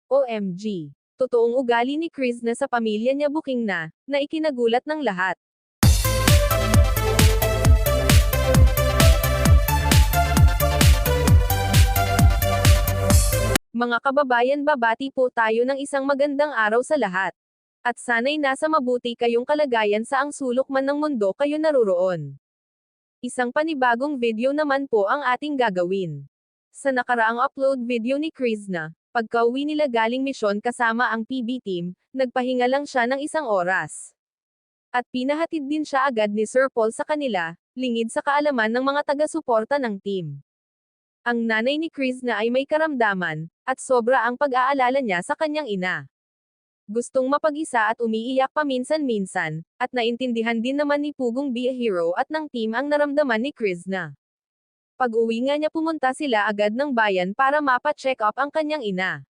OMG. Totoong ugali ni Chris na sa pamilya niya booking na ikinagulat ng lahat. Mga kababayan, babati po tayo ng isang magandang araw sa lahat. At sana'y nasa mabuti kayong kalagayan sa ang sulok man ng mundo kayo naroroon. Isang panibagong video naman po ang ating gagawin. Sa nakaraang upload video ni Chris na, pagka-uwi nila galing misyon kasama ang PB team, nagpahinga lang siya ng 1 oras. At pinahatid din siya agad ni Sir Paul sa kanila, lingid sa kaalaman ng mga taga-suporta ng team. Ang nanay ni Chris na ay may karamdaman, at sobra ang pag-aalala niya sa kanyang ina. Gustong mapag-isa at umiiyak paminsan-minsan, at naintindihan din naman ni Pugong Be a Hero at ng team ang naramdaman ni Chris na. Pag-uwi nga niya pumunta sila agad ng bayan para mapa-check up ang kanyang ina.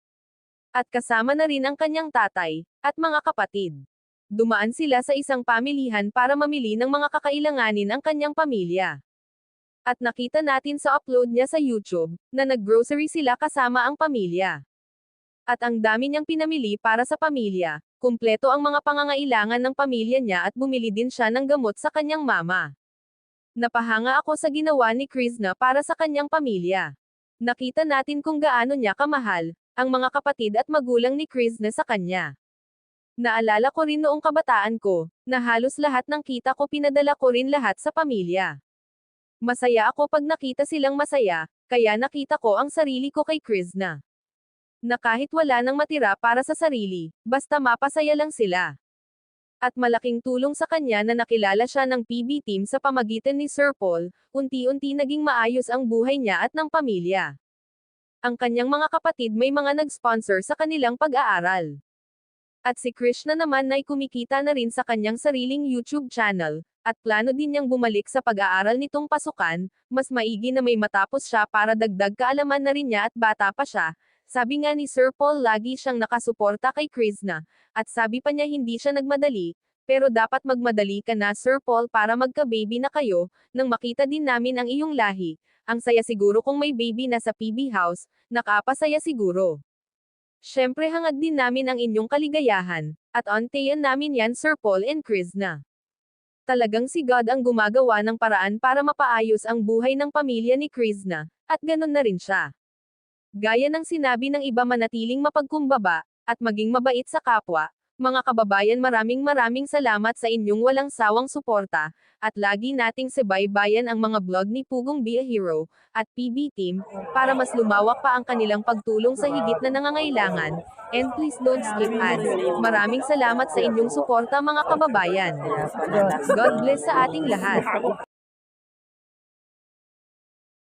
At kasama na rin ang kanyang tatay, at mga kapatid. Dumaan sila sa isang pamilihan para mamili ng mga kakailanganin ang kanyang pamilya. At nakita natin sa upload niya sa YouTube, na nag-grocery sila kasama ang pamilya. At ang dami niyang pinamili para sa pamilya, kumpleto ang mga pangangailangan ng pamilya niya at bumili din siya ng gamot sa kanyang mama. Napahanga ako sa ginawa ni Chris na para sa kanyang pamilya. Nakita natin kung gaano niya kamahal, ang mga kapatid at magulang ni Chris na sa kanya. Naalala ko rin noong kabataan ko, na halos lahat ng kita ko pinadala ko rin lahat sa pamilya. Masaya ako pag nakita silang masaya, kaya nakita ko ang sarili ko kay Chris na kahit wala nang matira para sa sarili, basta mapasaya lang sila. At malaking tulong sa kanya na nakilala siya ng PB team sa pamagitan ni Sir Paul, unti-unti naging maayos ang buhay niya at ng pamilya. Ang kanyang mga kapatid may mga nag-sponsor sa kanilang pag-aaral. At si Krishna naman ay kumikita na rin sa kanyang sariling YouTube channel, at plano din niyang bumalik sa pag-aaral nitong pasukan, mas maigi na may matapos siya para dagdag kaalaman na rin niya at bata pa siya. Sabi nga ni Sir Paul lagi siyang nakasuporta kay Chris na, at sabi pa niya hindi siya nagmadali, pero dapat magmadali ka na Sir Paul para magka-baby na kayo, nang makita din namin ang iyong lahi. Ang saya siguro kung may baby na sa PB house, nakapasaya siguro. Syempre hangad din namin ang inyong kaligayahan, at ontayan namin yan Sir Paul and Chris na. Talagang si God ang gumagawa ng paraan para mapaayos ang buhay ng pamilya ni Chris na, at ganun na rin siya. Gaya ng sinabi ng iba, manatiling mapagkumbaba, at maging mabait sa kapwa. Mga kababayan, maraming salamat sa inyong walang sawang suporta, at lagi nating subaybayan ang mga vlog ni Pugong Be a Hero, at PB Team, para mas lumawak pa ang kanilang pagtulong sa higit na nangangailangan, and please don't skip ads. Maraming salamat sa inyong suporta mga kababayan. God bless sa ating lahat.